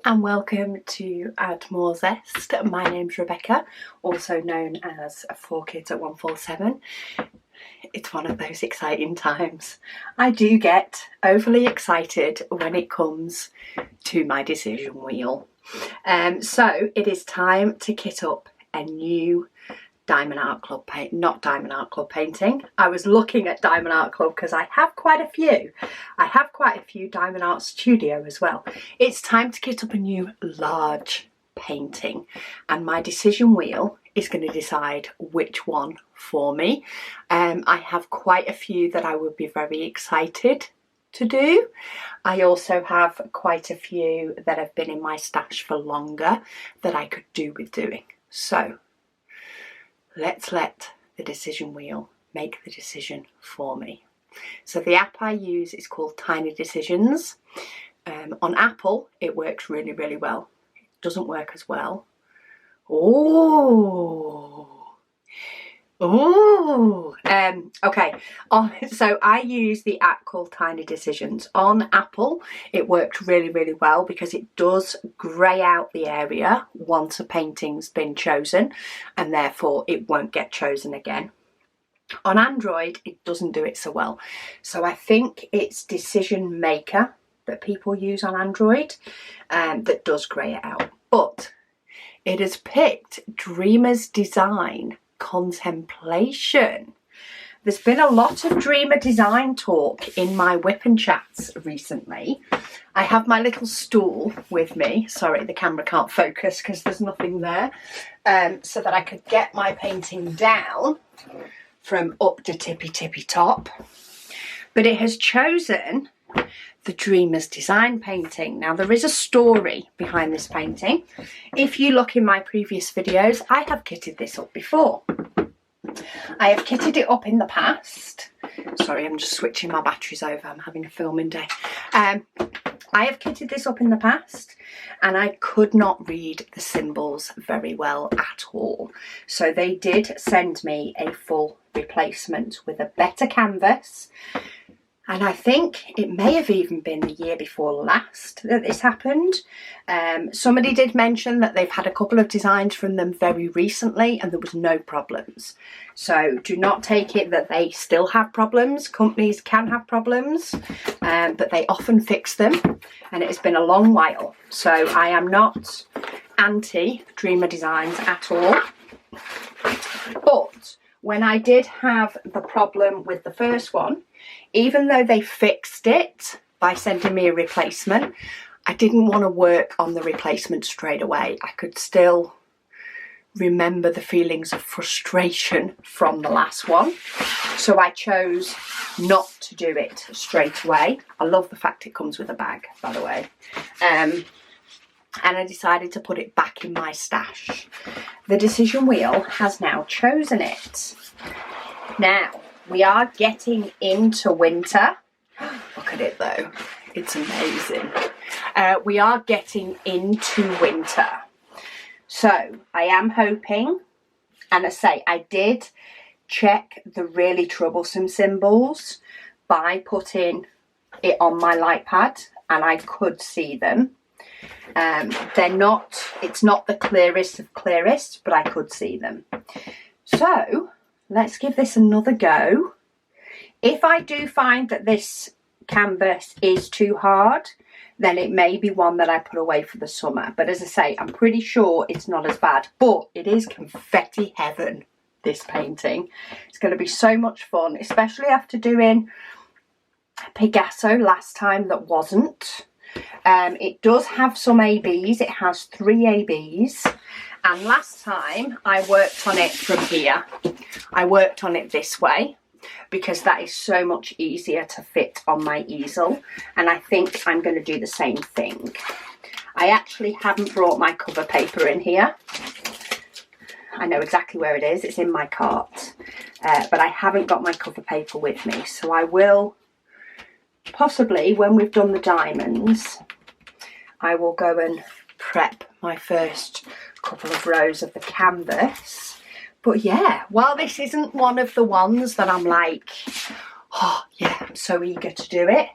and welcome to Add More Zest. My name's Rebecca, also known as 4Kids at 147. It's one of those exciting times. I do get overly excited when it comes to my decision wheel. So it is time to kit up a new Diamond Art Club painting. I was looking at Diamond Art Club because I have quite a few. I have quite a few Diamond Art Studio as well. It's time to kit up a new large painting, and my decision wheel is going to decide which one for me. I have quite a few that I would be very excited to do. I also have quite a few that have been in my stash for longer that I could do with doing. So let's let the decision wheel make the decision for me. So the app I use is called Tiny Decisions. On Apple, it works really, really well. It doesn't work as well. Okay. So I use the app called Tiny Decisions. On Apple, it works really, really well because it does grey out the area once a painting's been chosen, and therefore it won't get chosen again. On Android, it doesn't do it so well. So I think it's Decision Maker that people use on Android that does grey it out. But it has picked Dreamer's Design Contemplation. There's been a lot of Dreamer Design talk in my whip and chats recently. I have my little stool with me. Sorry, the camera can't focus because there's nothing there. So that I could get my painting down from up to tippy top. But it has chosen the Dreamer's Design painting. Now, there is a story behind this painting. If you look in my previous videos, I have kitted this up before. I have kitted it up in the past. Sorry, I'm just switching my batteries over. I'm having a filming day. I have kitted this up in the past, and I could not read the symbols very well at all. So they did send me a full replacement with a better canvas. And I think it may have even been the year before last that this happened. Somebody did mention that they've had a couple of designs from them very recently and there was no problems. So do not take it that they still have problems. Companies can have problems, but they often fix them. And it has been a long while. So I am not anti Dreamer Designs at all. But when I did have the problem with the first one, even though they fixed it by sending me a replacement, I didn't want to work on the replacement straight away. I could still remember the feelings of frustration from the last one. So I chose not to do it straight away. I love the fact it comes with a bag, by the way. And I decided to put it back in my stash. The decision wheel has now chosen it. Now, we are getting into winter. Look at it though, it's amazing. We are getting into winter. So I am hoping, and I say I did check the really troublesome symbols by putting it on my light pad, and I could see them. It's not the clearest of clearest, but I could see them. So let's give this another go. If I do find that this canvas is too hard, then it may be one that I put away for the summer. But as I say, I'm pretty sure it's not as bad. But it is confetti heaven, this painting. It's going to be so much fun, especially after doing Picasso last time that wasn't. It does have some ABs. It has 3 ABs. And last time I worked on it from here. I worked on it this way because that is so much easier to fit on my easel. And I think I'm going to do the same thing. I actually haven't brought my cover paper in here. I know exactly where it is. It's in my cart. But I haven't got my cover paper with me. So I will possibly, when we've done the diamonds, I will go and prep my first couple of rows of the canvas. But yeah, while this isn't one of the ones that I'm like, oh yeah, I'm so eager to do it,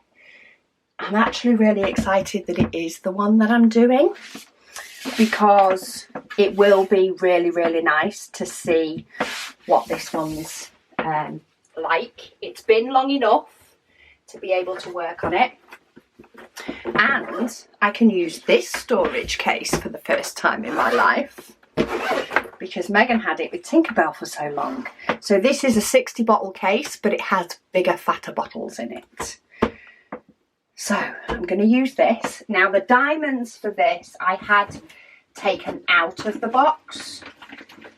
I'm actually really excited that it is the one that I'm doing, because it will be really, really nice to see what this one's like. It's been long enough to be able to work on it, and I can use this storage case for the first time in my life, because Megan had it with Tinkerbell for so long. So this is a 60 bottle case, but it has bigger, fatter bottles in it. So I'm going to use this. Now the diamonds for this I had taken out of the box.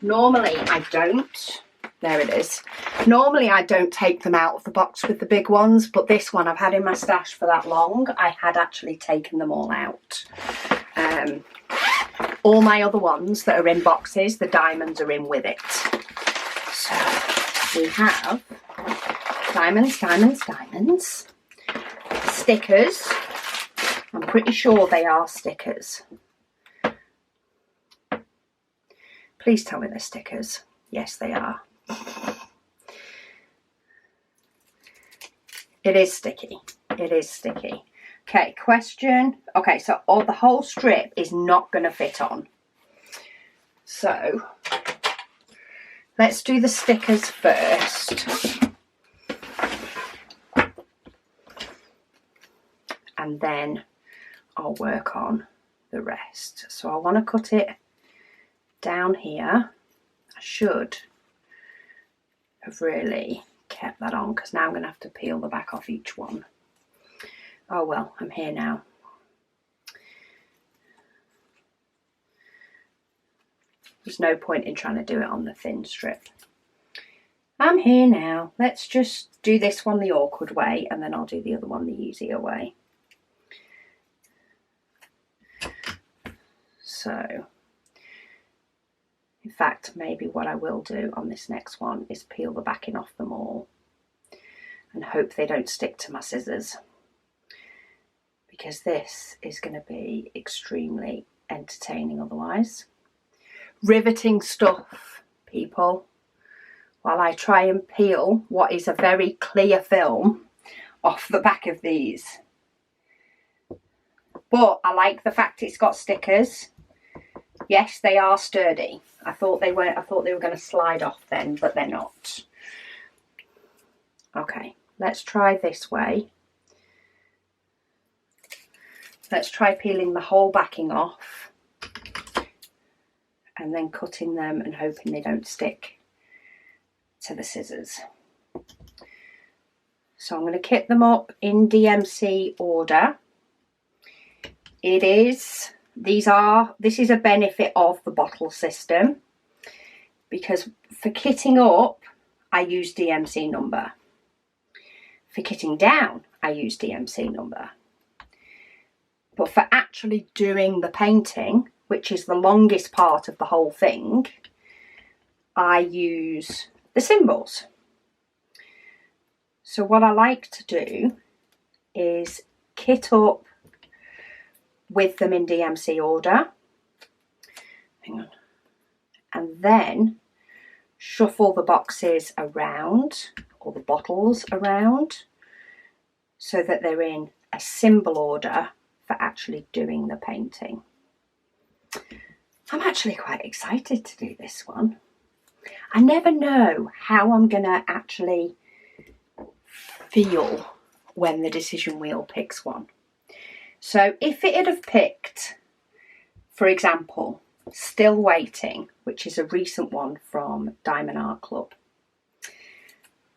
Normally I don't. There it is. Normally I don't take them out of the box with the big ones, but this one I've had in my stash for that long. I had actually taken them all out. All my other ones that are in boxes, the diamonds are in with it. So we have diamonds, diamonds, diamonds. Stickers. I'm pretty sure they are stickers. Please tell me they're stickers. Yes, they are. It is sticky. It is sticky. Okay, question. Okay, so the whole strip is not going to fit on. So let's do the stickers first. And then I'll work on the rest. So I want to cut it down here. I should have really kept that on, because now I'm going to have to peel the back off each one. Oh well, I'm here now. There's no point in trying to do it on the thin strip. I'm here now. Let's just do this one the awkward way, and then I'll do the other one the easier way. So, in fact, maybe what I will do on this next one is peel the backing off them all and hope they don't stick to my scissors, because this is going to be extremely entertaining otherwise. Riveting stuff, people, while I try and peel what is a very clear film off the back of these. But I like the fact it's got stickers. Yes, they are sturdy. I thought they were going to slide off then, but they're not. Okay, let's try this way. Let's try peeling the whole backing off and then cutting them and hoping they don't stick to the scissors. So I'm going to kit them up in DMC order. This is a benefit of the bottle system, because for kitting up I use DMC number. For kitting down I use DMC number. But for actually doing the painting, which is the longest part of the whole thing, I use the symbols. So what I like to do is kit up with them in DMC order. Hang on. And then shuffle the boxes around, or the bottles around, so that they're in a symbol order for actually doing the painting. I'm actually quite excited to do this one. I never know how I'm going to actually feel when the decision wheel picks one. So if it had have picked, for example, Still Waiting, which is a recent one from Diamond Art Club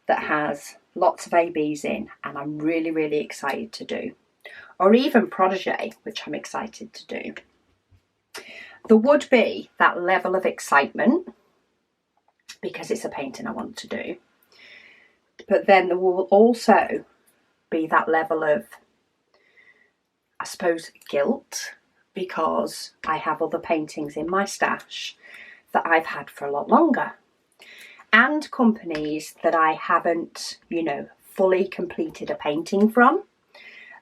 that has lots of ABs in, and I'm really, really excited to do, or even Protégé, which I'm excited to do, there would be that level of excitement because it's a painting I want to do. But then there will also be that level of, I suppose, guilt, because I have other paintings in my stash that I've had for a lot longer, and companies that I haven't, fully completed a painting from,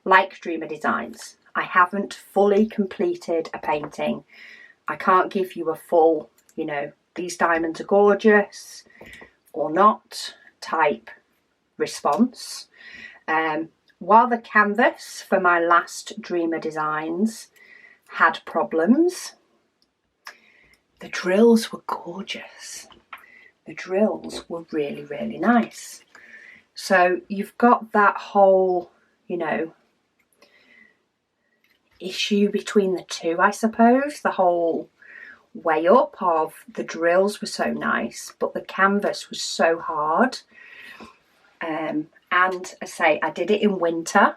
like Dreamer Designs. I haven't fully completed a painting. I can't give you a full, these diamonds are gorgeous or not type response. while the canvas for my last Dreamer designs had problems, the drills were gorgeous. The drills were really, really nice. So you've got that whole, you know, issue between the two, I suppose. The whole way up of the drills were so nice, but the canvas was so hard. And I say, I did it in winter,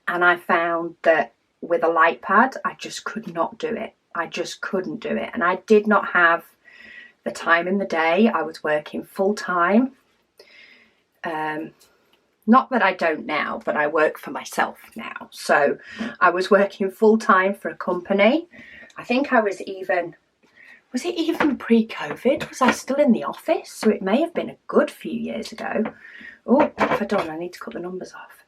and I found that with a light pad, I just could not do it. I just couldn't do it. And I did not have the time in the day. I was working full time. Not that I don't now, but I work for myself now. So I was working full time for a company. I think I was it even pre-COVID? Was I still in the office? So it may have been a good few years ago. Oh, what have I done? I need to cut the numbers off.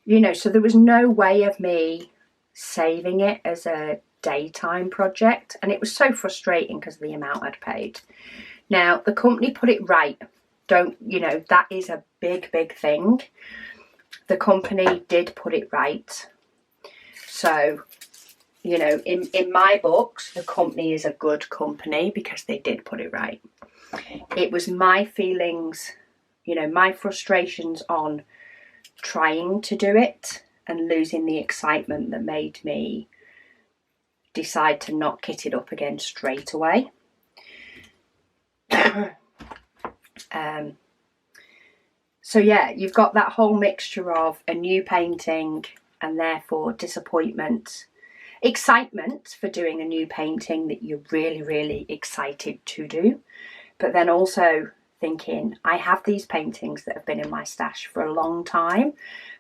You know, so there was no way of me saving it as a daytime project. And it was so frustrating because of the amount I'd paid. Now, the company put it right. You know, that is a big, big thing. The company did put it right. So, you know, in my books, the company is a good company because they did put it right. It was my feelings, you know, my frustrations on trying to do it and losing the excitement that made me decide to not kit it up again straight away. So yeah, you've got that whole mixture of a new painting and therefore disappointment, excitement for doing a new painting that you're really, really excited to do, but then also thinking, I have these paintings that have been in my stash for a long time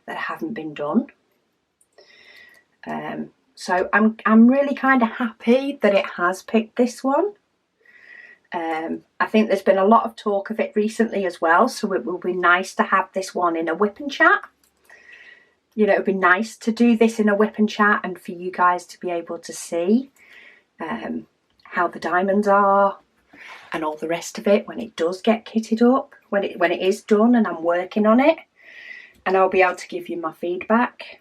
that haven't been done. So I'm really kind of happy that it has picked this one. I think there's been a lot of talk of it recently as well, so it will be nice to have this one in a whip and chat. You know, it would be nice to do this in a whip and chat and for you guys to be able to see how the diamonds are and all the rest of it when it does get kitted up, when it is done and I'm working on it, and I'll be able to give you my feedback.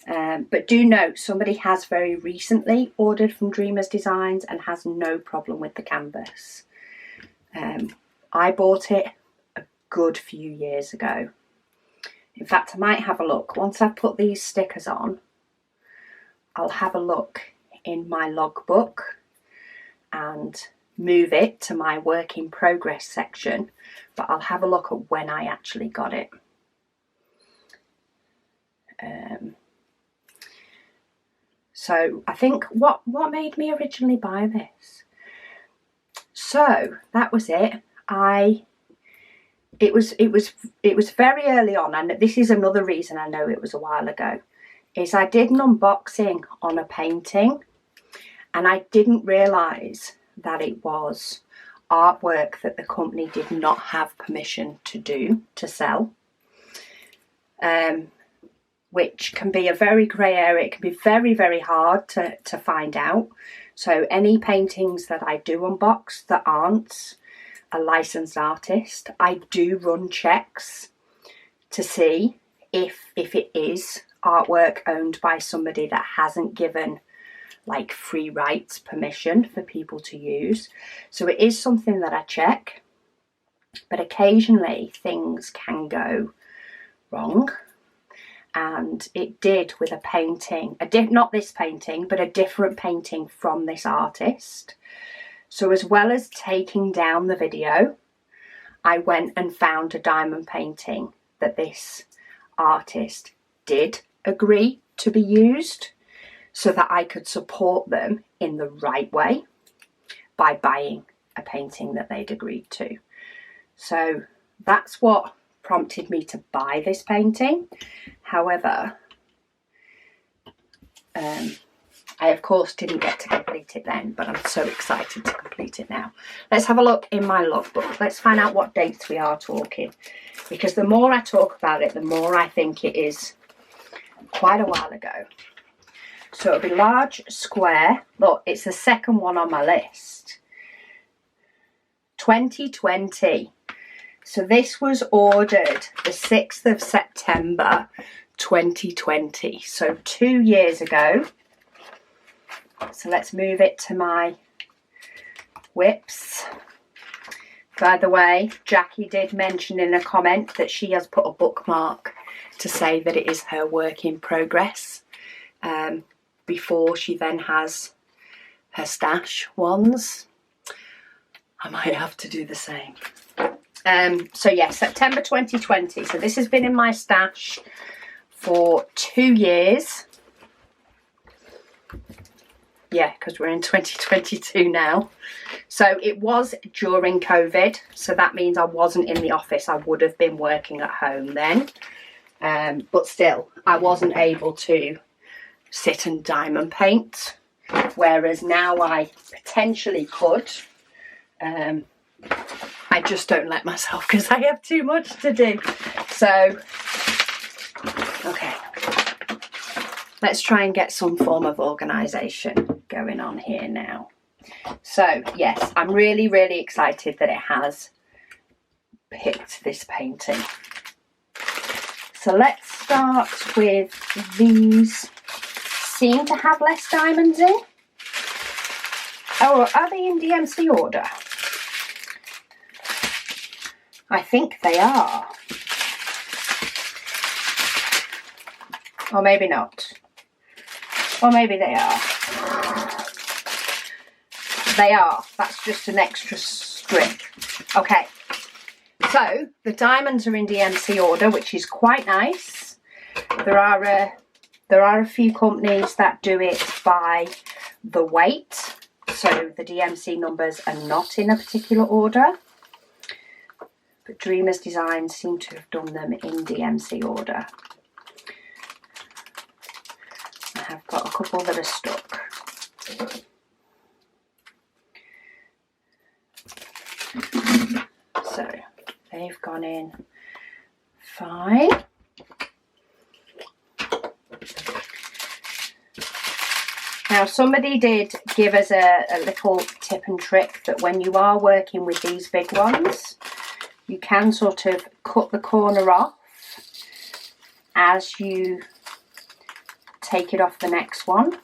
But do note, somebody has very recently ordered from Dreamers Designs and has no problem with the canvas. I bought it a good few years ago. In fact, I might have a look. Once I've put these stickers on, I'll have a look in my logbook and move it to my work in progress section, but I'll have a look at when I actually got it. So I think what made me originally buy this? So that was it. It was very early on, and this is another reason I know it was a while ago, is I did an unboxing on a painting and I didn't realise that it was artwork that the company did not have permission to sell. Which can be a very grey area. It can be very, very hard to find out. So any paintings that I do unbox that aren't a licensed artist, I do run checks to see if it is artwork owned by somebody that hasn't given like free rights permission for people to use. So it is something that I check, but occasionally things can go wrong. And it did with a painting, not this painting, but a different painting from this artist. So as well as taking down the video, I went and found a diamond painting that this artist did agree to be used so that I could support them in the right way by buying a painting that they'd agreed to. So that's what prompted me to buy this painting. However, I of course didn't get to complete it then, but I'm so excited to complete it now. Let's have a look in my logbook. Let's find out what dates we are talking, because the more I talk about it, the more I think it is quite a while ago. So it'll be large, square. Look, it's the second one on my list. 2020. So this was ordered the 6th of September 2020, so 2 years ago. So let's move it to my whips. By the way, Jackie did mention in a comment that she has put a bookmark to say that it is her work in progress, before she then has her stash ones. I might have to do the same. So yeah, September 2020. So this has been in my stash for 2 years. Yeah, because we're in 2022 now. So it was during COVID. So that means I wasn't in the office. I would have been working at home then. But still, I wasn't able to sit and diamond paint. Whereas now I potentially could. I just don't let myself because I have too much to do. So, okay. Let's try and get some form of organisation going on here now. So, yes, I'm really, really excited that it has picked this painting. So let's start with these. Seem to have less diamonds in. Oh, are they in DMC order? I think they are. Or maybe not. Or maybe they are. They are. That's just an extra string. Okay. So, the diamonds are in DMC order, which is quite nice. There are a few companies that do it by the weight. So, the DMC numbers are not in a particular order. But Dreamers Designs seem to have done them in DMC order. I have got a couple that are stuck. So they've gone in fine. Now somebody did give us a little tip and trick that when you are working with these big ones, you can sort of cut the corner off as you take it off the next one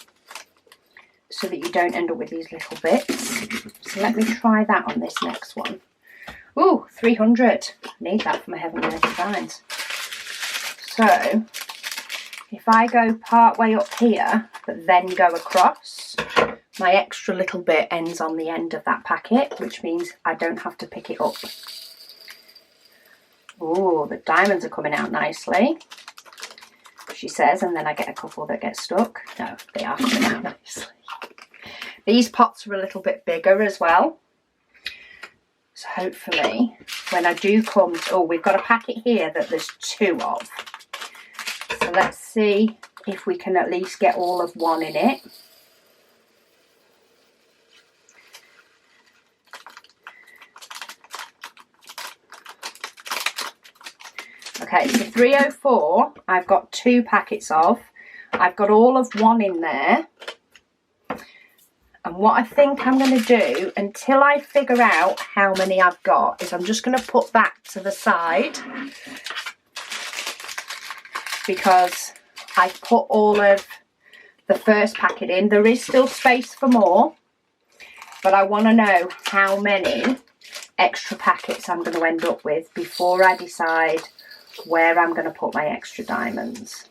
so that you don't end up with these little bits. So let me try that on this next one. Ooh, 300. I need that for my Heavenly Designs. So if I go part way up here but then go across, my extra little bit ends on the end of that packet, which means I don't have to pick it up. Oh, the diamonds are coming out nicely, she says, and then I get a couple that get stuck. No, they are coming out nicely. These pots are a little bit bigger as well. So hopefully when I do come, oh, we've got a packet here that there's 2 of. So let's see if we can at least get all of one in it. Okay, so 304, I've got 2 packets of. I've got all of one in there. And what I think I'm going to do, until I figure out how many I've got, is I'm just going to put that to the side. Because I've put all of the first packet in. There is still space for more. But I want to know how many extra packets I'm going to end up with before I decide where I'm going to put my extra diamonds.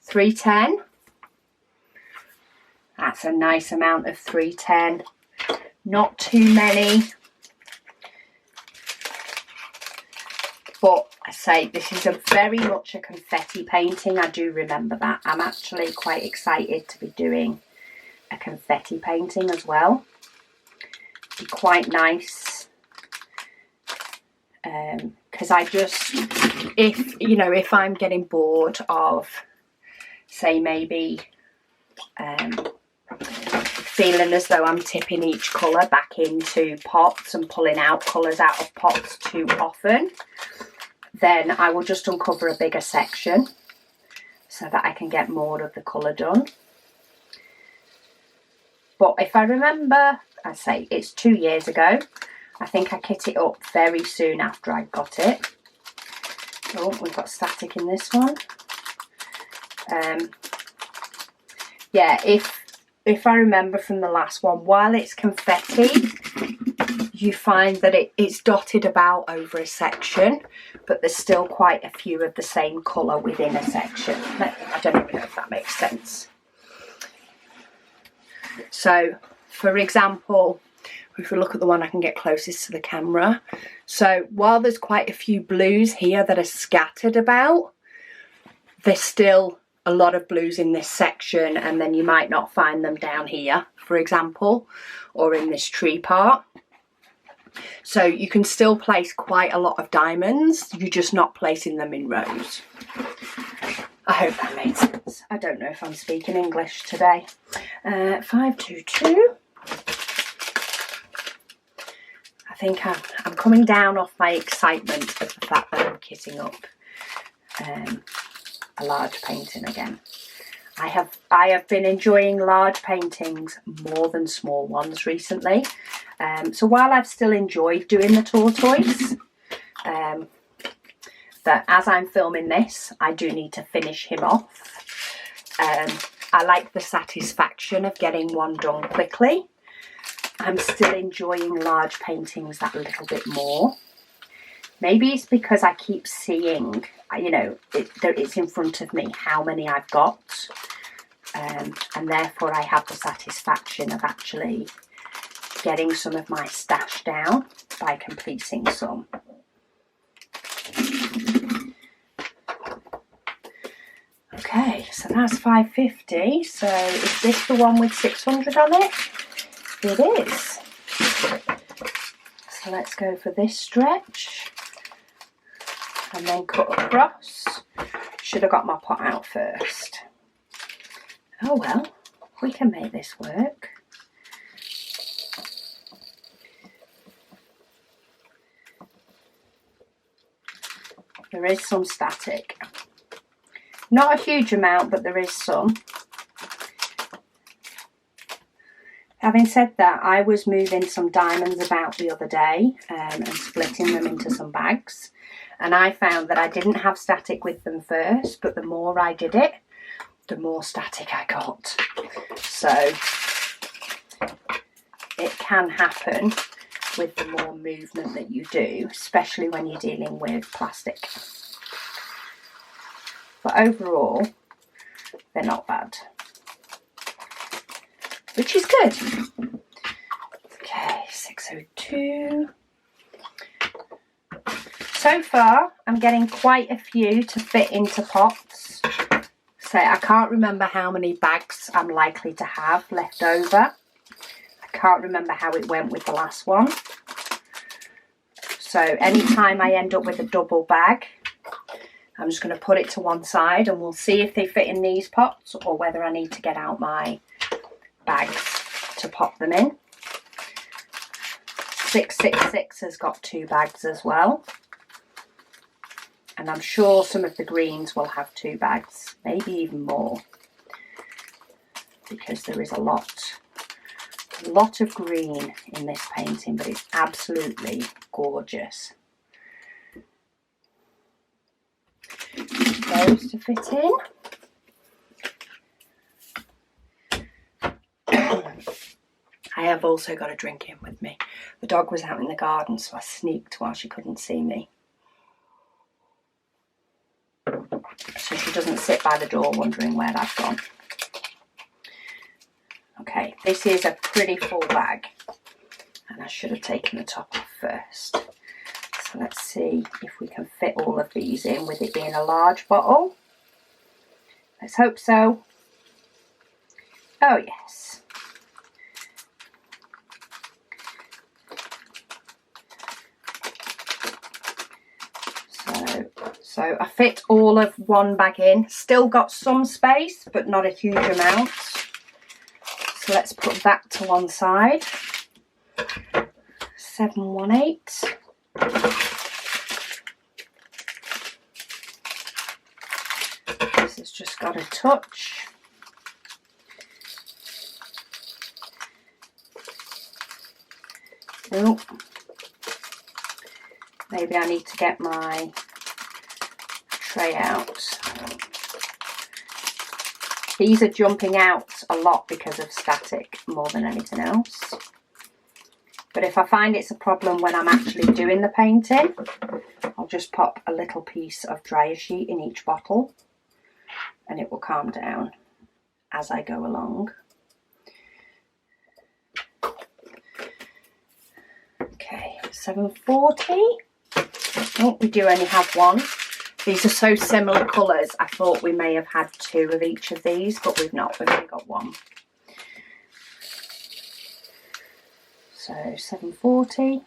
$310. That's a nice amount of $310. Not too many. But I say this is a very much a confetti painting. I do remember that. I'm actually quite excited to be doing a confetti painting as well. Be quite nice. Because I just, if I'm getting bored of, say maybe feeling as though I'm tipping each colour back into pots and pulling out colours out of pots too often, then I will just uncover a bigger section so that I can get more of the colour done. But if I remember, I say it's 2 years ago. I think I kit it up very soon after I got it. Oh, we've got static in this one. Yeah, if I remember from the last one, while it's confetti, you find that it's dotted about over a section, but there's still quite a few of the same colour within a section. I don't even know if that makes sense. So, for example, if we look at the one I can get closest to the camera. So, while there's quite a few blues here that are scattered about, there's still a lot of blues in this section, and then you might not find them down here, for example, or in this tree part. So you can still place quite a lot of diamonds, you're just not placing them in rows. I hope that made sense. I don't know if I'm speaking English today. 522. I think I'm coming down off my excitement of the fact that I'm kitting up a large painting again. I have been enjoying large paintings more than small ones recently. So while I've still enjoyed doing the tortoise, that as I'm filming this, I do need to finish him off. I like the satisfaction of getting one done quickly. I'm still enjoying large paintings that little bit more. Maybe it's because I keep seeing, you know, it's in front of me how many I've got. And therefore I have the satisfaction of actually getting some of my stash down by completing some. Okay, so that's 550. So is this the one with 600 on it? It is. So let's go for this stretch and then cut across. Should have got my pot out first. Oh well, we can make this work. There is some static. Not a huge amount, but there is some. Having said that, I was moving some diamonds about the other day and splitting them into some bags. And I found that I didn't have static with them first, but the more I did it, the more static I got. So it can happen with the more movement that you do, especially when you're dealing with plastic. But overall, they're not bad, which is good. Okay, 602. So far, I'm getting quite a few to fit into pots. So I can't remember how many bags I'm likely to have left over. I can't remember how it went with the last one. So anytime I end up with a double bag, I'm just going to put it to one side and we'll see if they fit in these pots or whether I need to get out my bags to pop them in. 666 has got 2 bags as well. And I'm sure some of the greens will have 2 bags, maybe even more, because there is a lot of green in this painting, but it's absolutely gorgeous. Those to fit in. I have also got a drink in with me. The dog was out in the garden, so I sneaked while she couldn't see me. So she doesn't sit by the door wondering where I've gone. Okay, this is a pretty full bag, and I should have taken the top off first. So let's see if we can fit all of these in with it being a large bottle. Let's hope so. Oh yes. So I fit all of one bag in. Still got some space, but not a huge amount. So let's put that to one side. 718. This has just got a touch. Oh, maybe I need to get my tray out. These are jumping out a lot because of static more than anything else. But if I find it's a problem when I'm actually doing the painting, I'll just pop a little piece of dryer sheet in each bottle and it will calm down as I go along. Okay, 740. Oh, we do only have one. These are so similar colours, I thought we may have had two of each of these, but we've not, we've only got one. So 740.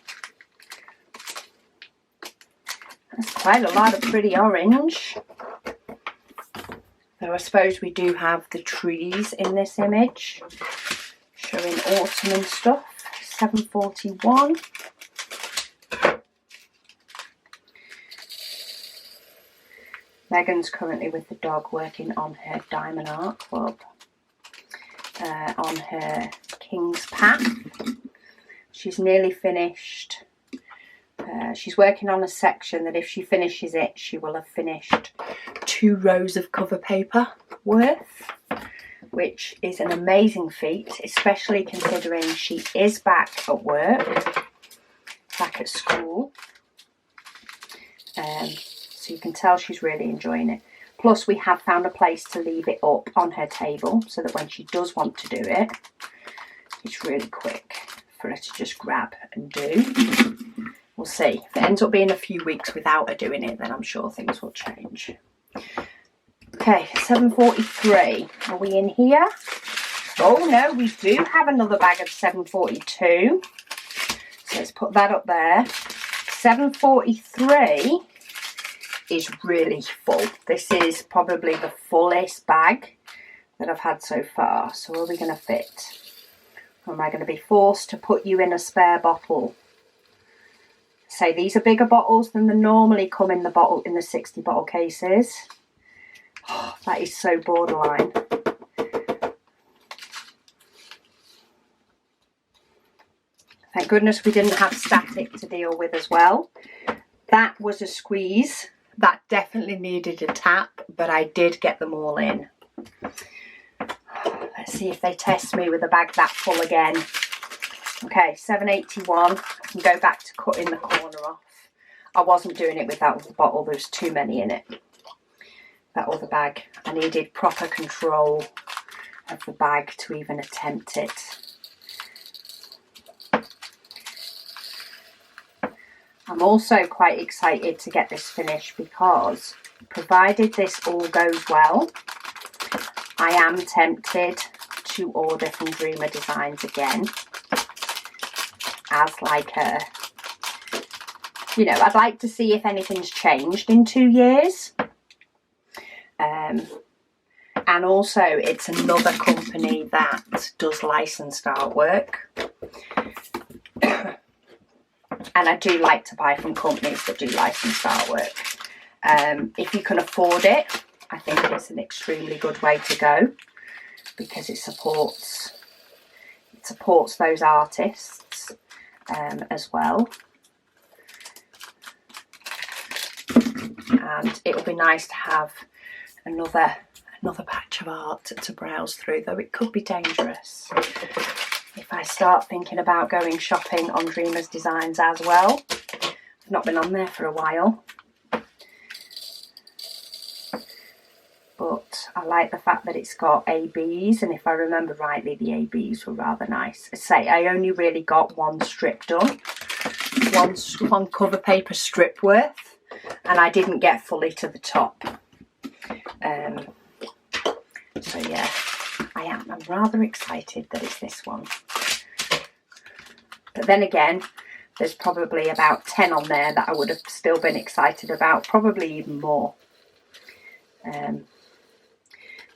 That's quite a lot of pretty orange. Though I suppose we do have the trees in this image, showing autumn and stuff. 741. Megan's currently with the dog working on her Diamond Art Club, on her King's Path. She's nearly finished. She's working on a section that if she finishes it, she will have finished 2 rows of cover paper worth, which is an amazing feat, especially considering she is back at work, back at school. So you can tell she's really enjoying it. Plus we have found a place to leave it up on her table so that when she does want to do it, it's really quick for her to just grab and do. We'll see. If it ends up being a few weeks without her doing it, then I'm sure things will change. Okay, 743. Are we in here? Oh no, we do have another bag of 742. So let's put that up there. 743 is really full. This is probably the fullest bag that I've had so far. So are we going to fit? Or am I going to be forced to put you in a spare bottle? Say these are bigger bottles than they normally come in the 60 bottle cases. Oh, that is so borderline. Thank goodness we didn't have static to deal with as well. That was a squeeze. That definitely needed a tap, but I did get them all in. Let's see if they test me with a bag that full again. Okay, 781. I can go back to cutting the corner off. I wasn't doing it with that other bottle. There's too many in it. That other bag. I needed proper control of the bag to even attempt it. I'm also quite excited to get this finished because provided this all goes well, I am tempted to order from Dreamer Designs again as like a, you know, I'd like to see if anything's changed in 2 years. And also it's another company that does licensed artwork. And I do like to buy from companies that do licensed artwork. If you can afford it, I think it's an extremely good way to go because it supports those artists as well. And it'll be nice to have another patch of art to browse through, though it could be dangerous if I start thinking about going shopping on Dreamer's Designs as well. I've not been on there for a while. But I like the fact that it's got ABs, and if I remember rightly, the ABs were rather nice. I say I only really got one strip done, one cover paper strip worth, and I didn't get fully to the top. So yeah, I'm rather excited that it's this one. But then again, there's probably about 10 on there that I would have still been excited about, probably even more.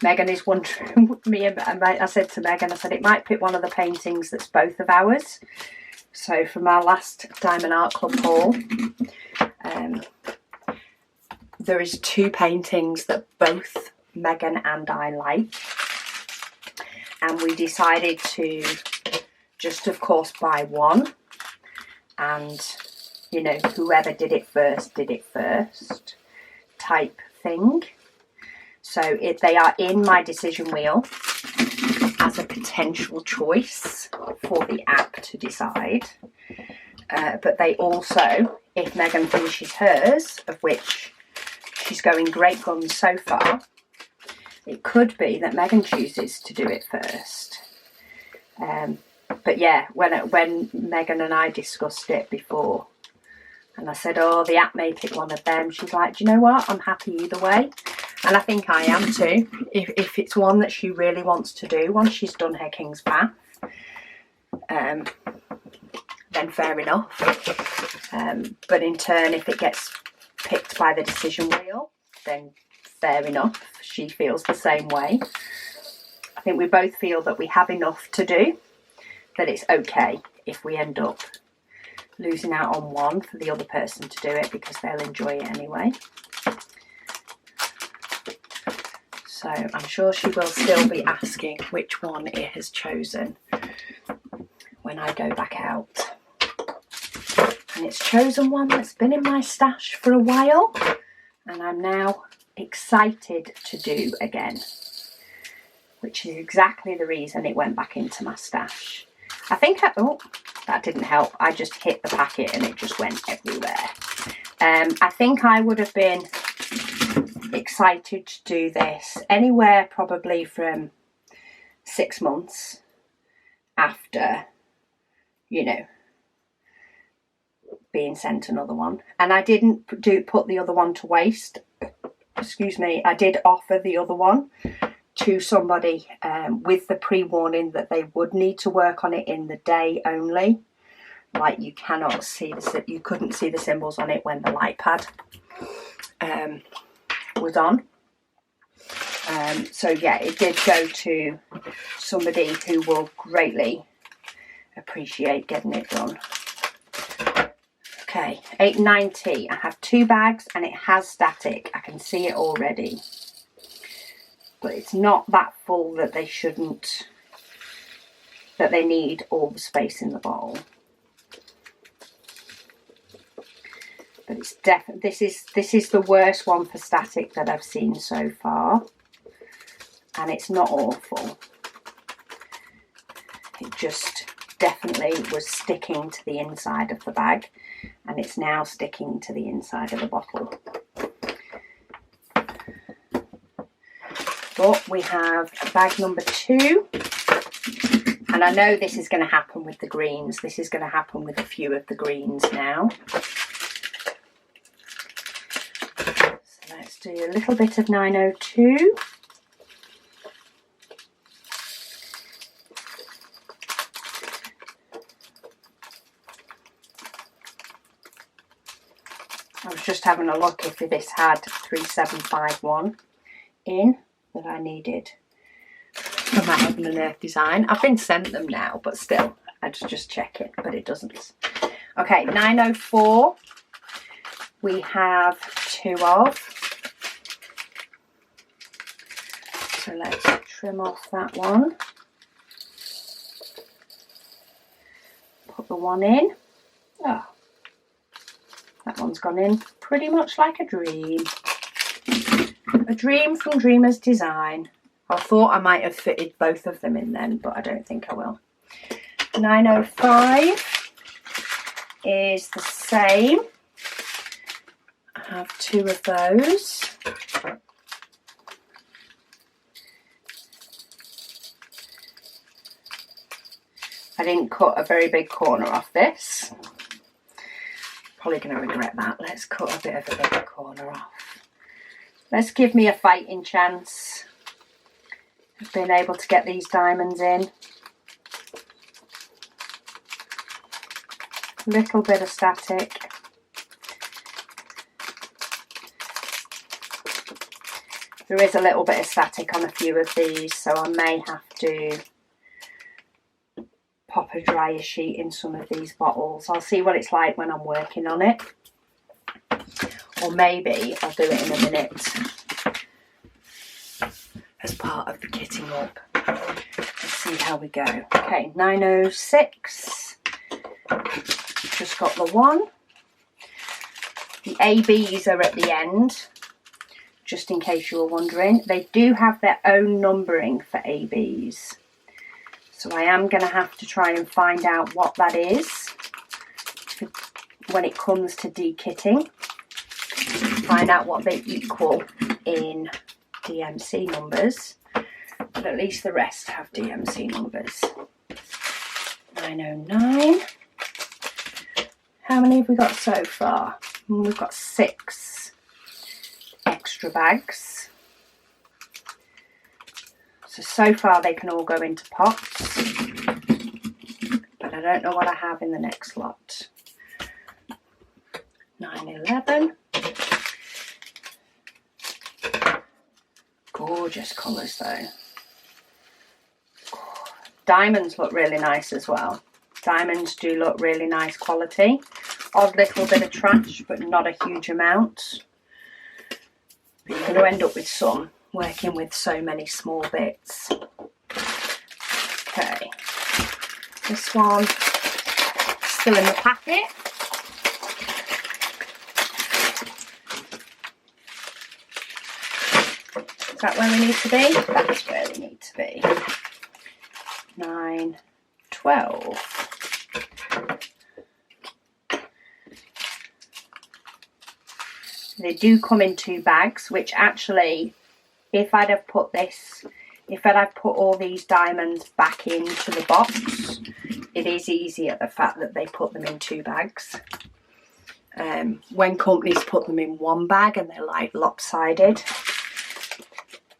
Megan is wondering, I said to Megan, I said it might pick one of the paintings that's both of ours. So from our last Diamond Art Club haul, there is 2 paintings that both Megan and I like. And we decided to just, of course, buy one. and, you know, whoever did it first type thing. So if they are in my decision wheel as a potential choice for the app to decide, but they also, if Megan finishes hers, of which she's going great guns so far, it could be that Megan chooses to do it first. But yeah, when Megan and I discussed it before, and I said, oh, the app may pick one of them, she's like, do you know what, I'm happy either way. And I think I am too, if it's one that she really wants to do once she's done her King's Path, then fair enough. But in turn, if it gets picked by the decision wheel, then fair enough, she feels the same way. I think we both feel that we have enough to do, that it's okay if we end up losing out on one for the other person to do it, because they'll enjoy it anyway. So I'm sure she will still be asking which one it has chosen when I go back out. And it's chosen one that's been in my stash for a while, and I'm now excited to do again, which is exactly the reason it went back into my stash. I think, oh, that didn't help. I just hit the packet and it just went everywhere. I think I would have been excited to do this anywhere probably from 6 months after, you know, being sent another one. And I didn't put the other one to waste. Excuse me. I did offer the other one to somebody with the pre-warning that they would need to work on it in the day only. Like, you cannot see you couldn't see the symbols on it when the light pad was on. So yeah, it did go to somebody who will greatly appreciate getting it done. Okay, $8.90. I have 2 bags and it has static. I can see it already. But it's not that full that they shouldn't, that they need all the space in the bottle. But it's definitely, this is the worst one for static that I've seen so far. And it's not awful. It just definitely was sticking to the inside of the bag, and it's now sticking to the inside of the bottle. But we have bag number 2, and I know this is going to happen with the greens. This is going to happen with a few of the greens now. So let's do a little bit of 902. I was just having a look if this had 3751 in that I needed for my Heaven and Earth design. I've been sent them now, but still, I'd just check it, but it doesn't. Okay, 904 we have 2 of. So let's trim off that one. Put the one in. Oh, that one's gone in pretty much like a dream. A dream from Dreamer's Design. I thought I might have fitted both of them in then, but I don't think I will. 905 is the same. I have 2 of those. I didn't cut a very big corner off this. Probably going to regret that. Let's cut a bit of a bigger corner off. Let's give me a fighting chance of being able to get these diamonds in. Little bit of static. There is a little bit of static on a few of these, so I may have to pop a dryer sheet in some of these bottles. I'll see what it's like when I'm working on it. Or maybe I'll do it in a minute as part of the kitting up. Let's see how we go. Okay, 906. just got the one. The ABs are at the end, just in case you were wondering. They do have their own numbering for ABs. So I am going to have to try and find out what that is when it comes to dekitting. Find out what they equal in DMC numbers. But at least the rest have DMC numbers. 909. How many have we got so far? We've got 6 extra bags. So far they can all go into pots. But I don't know what I have in the next lot. 911. Gorgeous colours though. Diamonds look really nice as well. Diamonds do look really nice quality. Odd little bit of trash, but not a huge amount. But you're going to end up with some, working with so many small bits. Okay. This one still in the packet. Is that where we need to be? That's where we need to be. 9, 12. They do come in 2 bags, which actually, if I'd have put all these diamonds back into the box, it is easier, the fact that they put them in 2 bags. When companies put them in 1 bag and they're like lopsided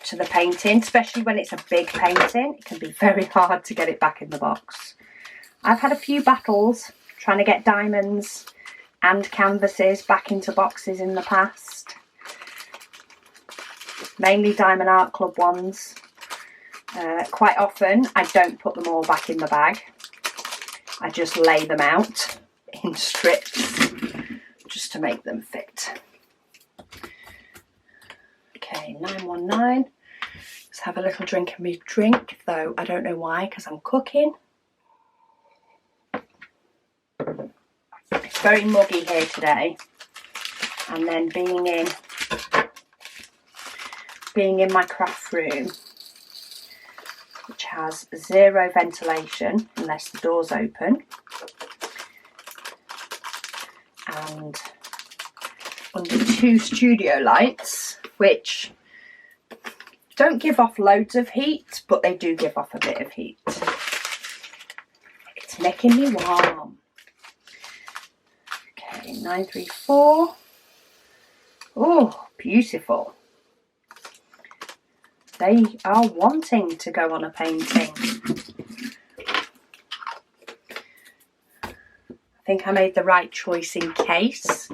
to the painting, especially when it's a big painting, it can be very hard to get it back in the box. I've had a few battles trying to get diamonds and canvases back into boxes in the past. Mainly Diamond Art Club ones. Quite often I don't put them all back in the bag. I just lay them out in strips just to make them fit. Okay, 919. Let's have a little drink of my drink, though I don't know why, because I'm cooking. It's very muggy here today, and then being in my craft room, which has 0 ventilation unless the door's open, and under 2 studio lights, which don't give off loads of heat, but they do give off a bit of heat. It's making me warm. Okay, 934. Oh, beautiful. They are wanting to go on a painting. I think I made the right choice in case,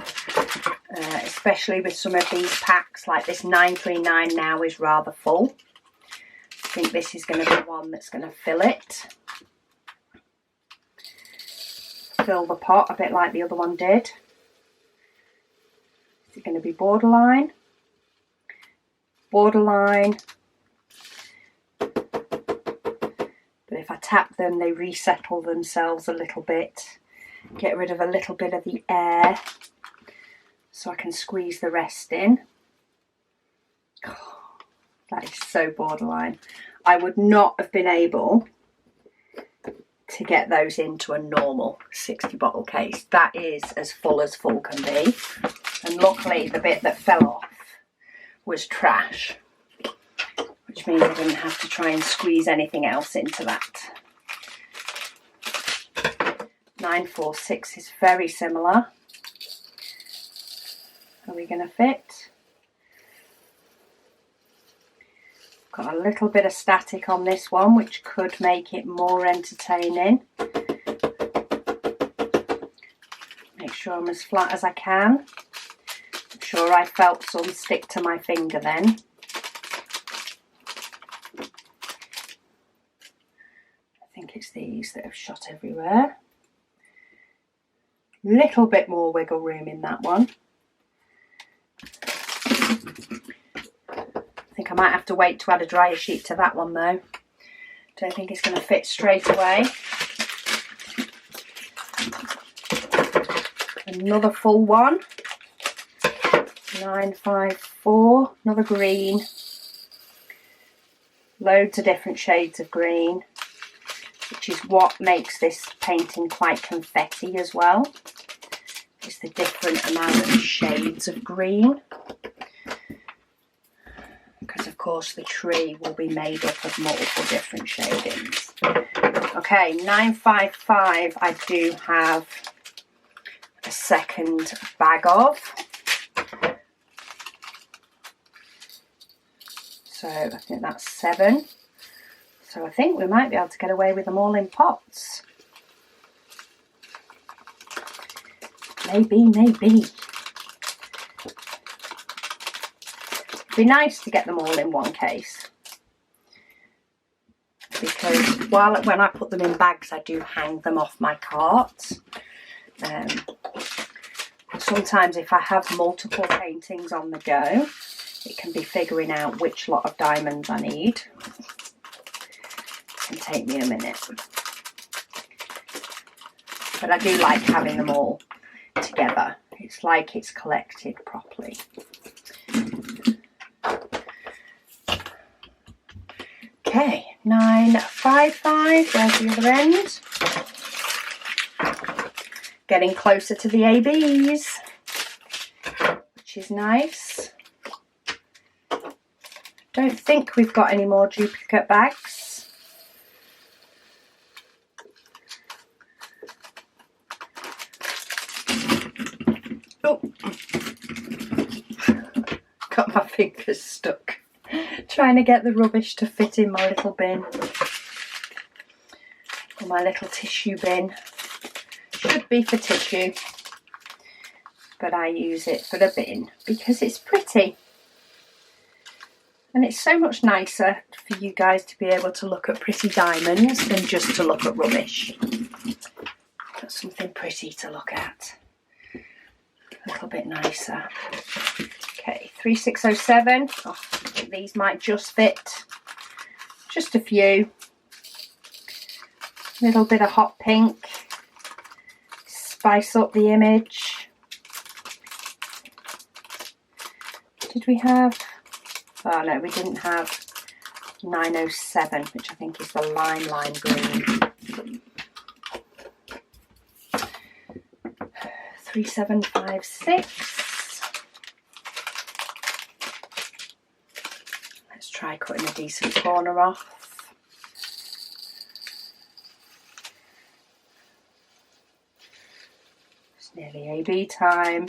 especially with some of these packs. Like this 939 now is rather full. I think this is going to be one that's going to fill it. Fill the pot a bit like the other one did. Is it going to be borderline? Borderline. But if I tap them, they resettle themselves a little bit. Get rid of a little bit of the air so I can squeeze the rest in. Oh, that is so borderline. I would not have been able to get those into a normal 60 bottle case. That is as full can be. And luckily the bit that fell off was trash, which means I didn't have to try and squeeze anything else into that. 946 is very similar. Are we going to fit? Got a little bit of static on this one, which could make it more entertaining. Make sure I'm as flat as I can. Make sure I felt some stick to my finger then. I think it's these that have shot everywhere. Little bit more wiggle room in that one. I think I might have to wait to add a dryer sheet to that one though. Don't think it's going to fit straight away. Another full one. 954, another green. Loads of different shades of green, which is what makes this painting quite confetti as well. It's the different amount of shades of green. Because of course the tree will be made up of multiple different shadings. Okay, 955 I do have a second bag of. So I think that's 7. So I think we might be able to get away with them all in pots. Maybe, maybe. It'd be nice to get them all in one case. Because when I put them in bags, I do hang them off my carts. Sometimes if I have multiple paintings on the go, it can be figuring out which lot of diamonds I need. It can take me a minute. But I do like having them all together. It's like it's collected properly. Okay, 955, where's the other end? Getting closer to the ABs, which is nice. Don't think we've got any more duplicate bags. Oh, got my fingers stuck trying to get the rubbish to fit in my little bin, or my little tissue bin. Should be for tissue, but I use it for the bin because it's pretty. And it's so much nicer for you guys to be able to look at pretty diamonds than just to look at rubbish. Got something pretty to look at. A little bit nicer. Okay, 3607. Oh, I think these might just fit. Just a few. A little bit of hot pink. Spice up the image. Did we have... Oh no, we didn't have 907, which I think is the lime green. 3756. Let's try cutting a decent corner off. It's nearly AB time.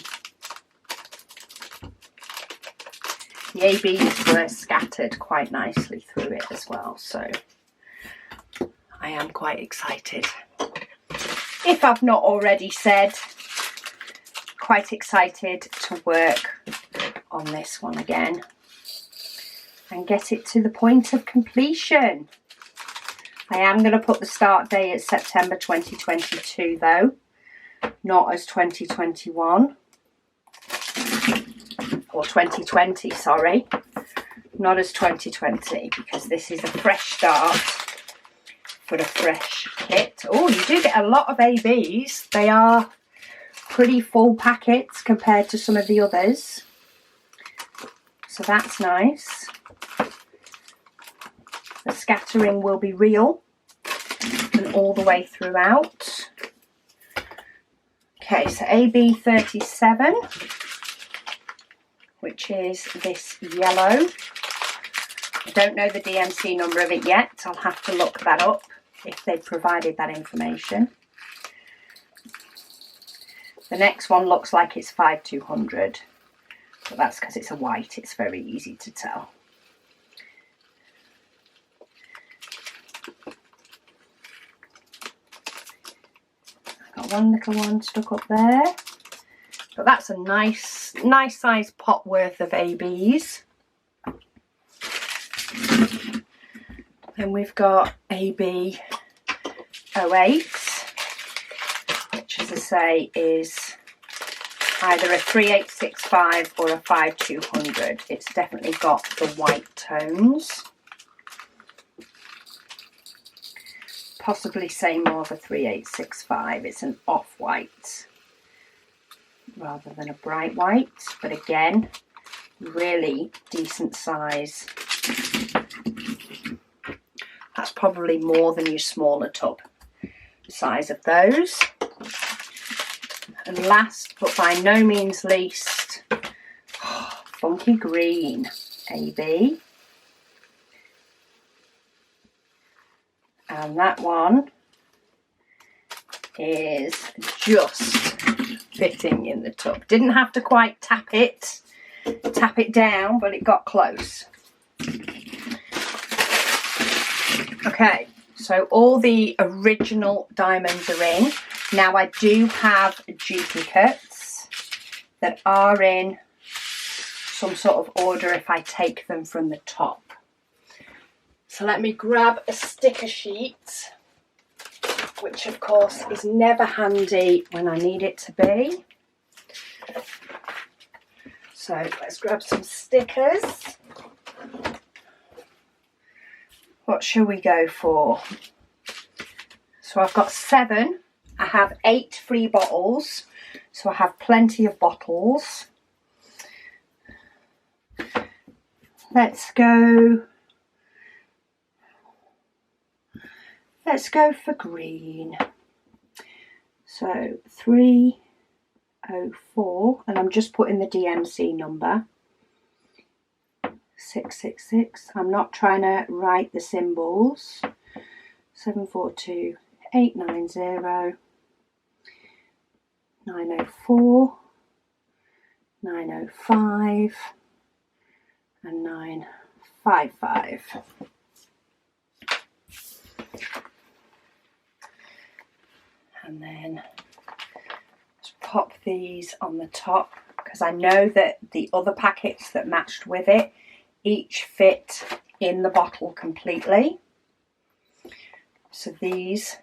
The ABs were scattered quite nicely through it as well, so I am quite excited. If I've not already said, quite excited to work on this one again and get it to the point of completion. I am going to put the start date as September 2022 though, not as 2021. Or 2020, sorry, not as 2020, because this is a fresh start for a fresh kit. Oh, you do get a lot of ABs. They are pretty full packets compared to some of the others, so that's nice. The scattering will be real and all the way throughout. Okay, so AB 37. Which is this yellow. I don't know the DMC number of it yet. I'll have to look that up if they've provided that information. The next one looks like it's 5200, but that's because it's a white. It's very easy to tell. I've got one little one stuck up there. But that's a nice size pot worth of ABs. Then we've got AB 08, which as I say is either a 3865 or a 5200. It's definitely got the white tones. Possibly say more of a 3865. It's an off-white. rather than a bright white, but again, really decent size. That's probably more than your smaller tub size of those. And last but by no means least, funky green, AB. And that one is just fitting in the tub. Didn't have to quite tap it down, but it got close. Okay, so all the original diamonds are in. Now I do have duplicates that are in some sort of order if I take them from the top. So let me grab a sticker sheet, which of course is never handy when I need it to be. So let's grab some stickers. What shall we go for? So I've got 7. I have 8 free bottles, so I have plenty of bottles. Let's go for green. So 304, and I'm just putting the DMC number. 666. I'm not trying to write the symbols. 742 890 904 905 and 955. And then just pop these on the top, because I know that the other packets that matched with it each fit in the bottle completely. So these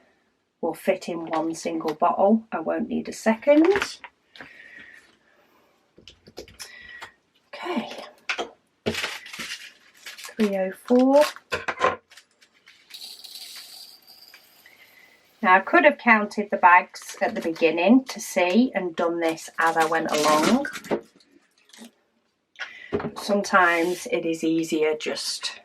will fit in one single bottle. I won't need a second. Okay. 304. Now I could have counted the bags at the beginning to see and done this as I went along. Sometimes it is easier just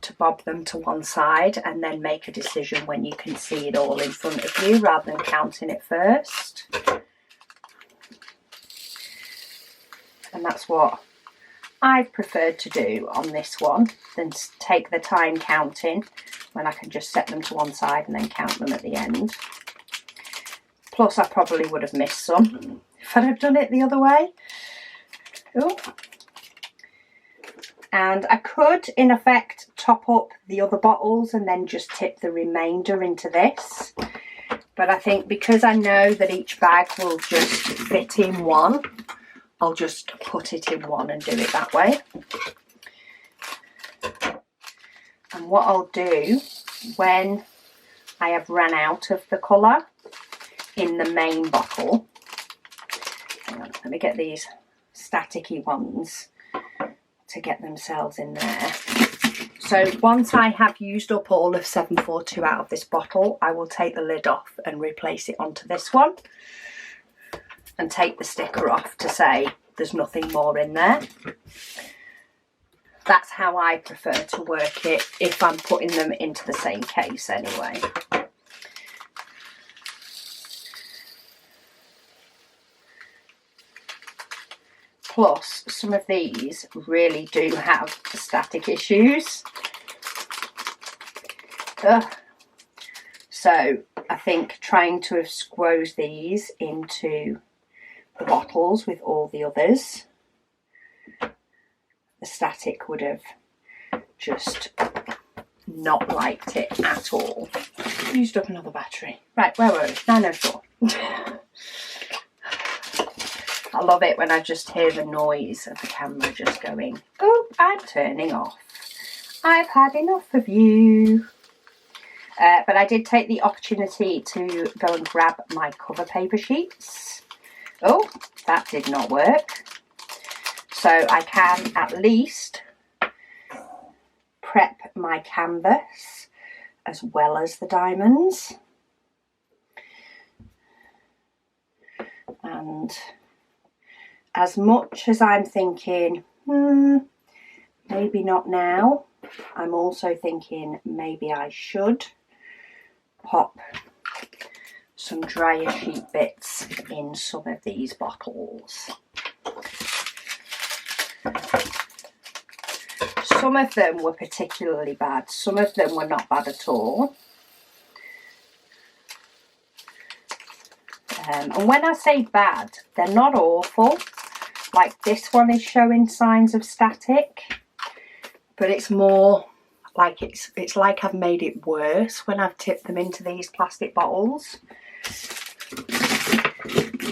to bob them to one side and then make a decision when you can see it all in front of you rather than counting it first. And that's what I've preferred to do on this one, than take the time counting when I can just set them to one side and then count them at the end. Plus I probably would have missed some if I'd have done it the other way. Ooh. And I could, in effect, top up the other bottles and then just tip the remainder into this. But I think because I know that each bag will just fit in one, I'll just put it in one and do it that way. And what I'll do when I have run out of the colour in the main bottle, hang on, let me get these staticky ones to get themselves in there. So once I have used up all of 742 out of this bottle, I will take the lid off and replace it onto this one and take the sticker off to say there's nothing more in there. That's how I prefer to work it if I'm putting them into the same case anyway. Plus, some of these really do have static issues. So I think trying to have squeezed these into the bottles with all the others, the static would have just not liked it at all. Used up another battery. Right, where were we? 904. I love it when I just hear the noise of the camera just going, oh, I'm turning off. I've had enough of you. But I did take the opportunity to go and grab my cover paper sheets. Oh, that did not work. So I can at least prep my canvas as well as the diamonds. And as much as I'm thinking, maybe not now, I'm also thinking maybe I should pop some dryer sheet bits in some of these bottles. Some of them were particularly bad, some of them were not bad at all. And when I say bad, they're not awful. Like this one is showing signs of static, but it's more like it's like I've made it worse when I've tipped them into these plastic bottles.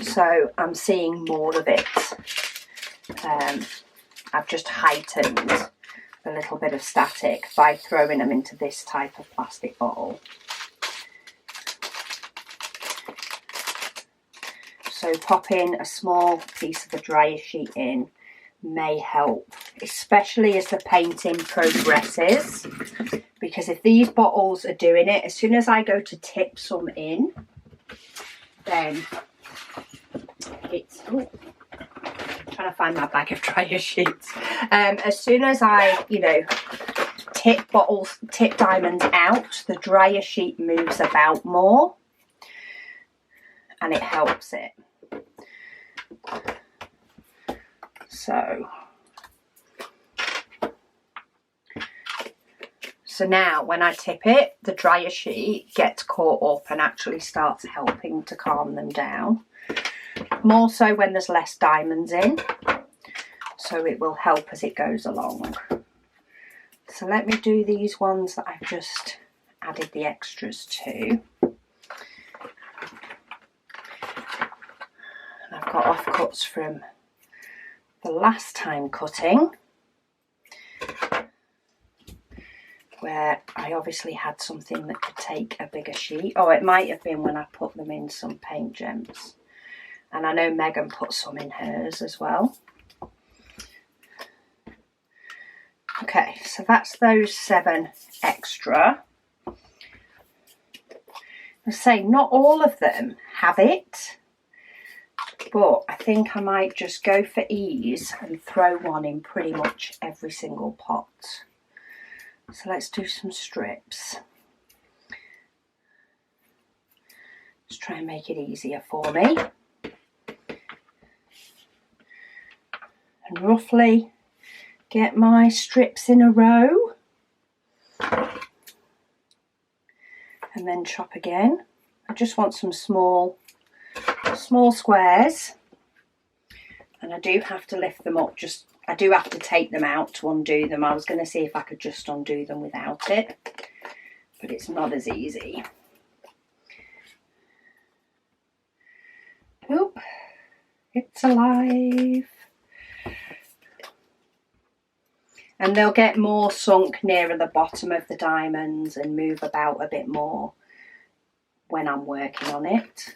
So I'm seeing more of it. I've just heightened a little bit of static by throwing them into this type of plastic bottle. So popping a small piece of the dryer sheet in may help, especially as the painting progresses, because if these bottles are doing it, as soon as I go to tip some in, then it's trying to find my bag of dryer sheets. As soon as I, tip diamonds out, the dryer sheet moves about more and it helps it. So now when I tip it, the dryer sheet gets caught up and actually starts helping to calm them down. More so when there's less diamonds in, so it will help as it goes along. So let me do these ones that I've just added the extras to. And I've got offcuts from the last time cutting, where I obviously had something that could take a bigger sheet. Oh, it might have been when I put them in some paint gems. And I know Megan put some in hers as well. Okay, so that's those 7 extra. I say not all of them have it, but I think I might just go for ease and throw one in pretty much every single pot. So let's do some strips. Just try and make it easier for me. And roughly get my strips in a row. And then chop again. I just want some small squares. And I do have to lift them up, I do have to take them out to undo them. I was going to see if I could just undo them without it, but it's not as easy. Oop, it's alive. And they'll get more sunk nearer the bottom of the diamonds and move about a bit more when I'm working on it.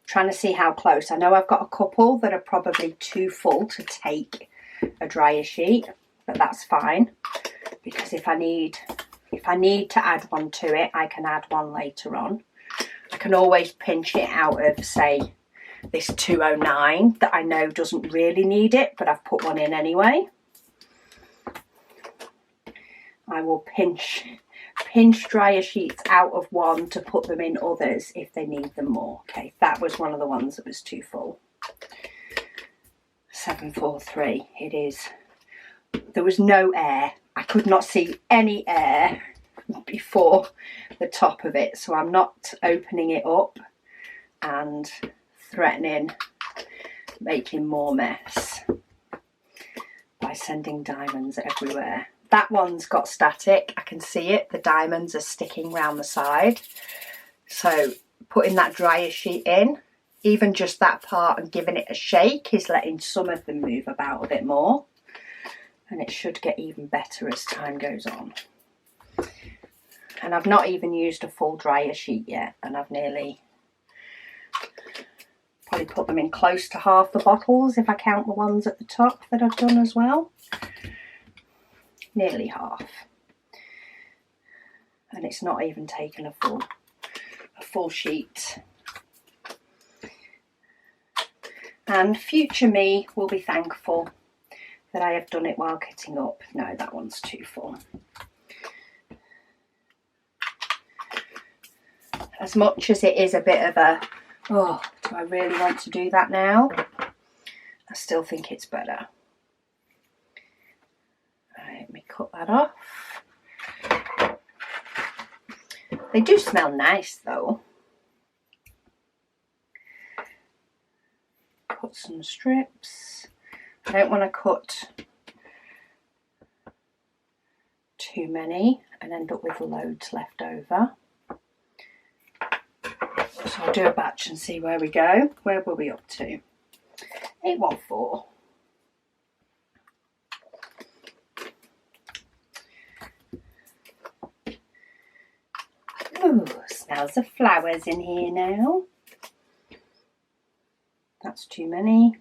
Trying to see how close. I know I've got a couple that are probably too full to take a dryer sheet, but that's fine, because if I need to add one to it, I can add one later on. I can always pinch it out of, say, this 209 that I know doesn't really need it, but I've put one in anyway. I will pinch dryer sheets out of one to put them in others if they need them more. Okay, that was one of the ones that was too full. 743, it is. There was no air. I could not see any air before the top of it, so I'm not opening it up and threatening making more mess by sending diamonds everywhere. That one's got static, I can see it, the diamonds are sticking round the side. So putting that dryer sheet in, even just that part and giving it a shake is letting some of them move about a bit more. And it should get even better as time goes on. And I've not even used a full dryer sheet yet, and I've nearly probably put them in close to half the bottles if I count the ones at the top that I've done as well. Nearly half. And it's not even taken a full sheet. And future me will be thankful that I have done it while kitting up. No, that one's too full. As much as it is a bit of a, oh, do I really want to do that now? I still think it's better. Right, let me cut that off. They do smell nice though. Cut some strips. I don't want to cut too many and end up with loads left over. So I'll do a batch and see where we go. Where were we up to? 814. Ooh, smells of flowers in here now. That's too many.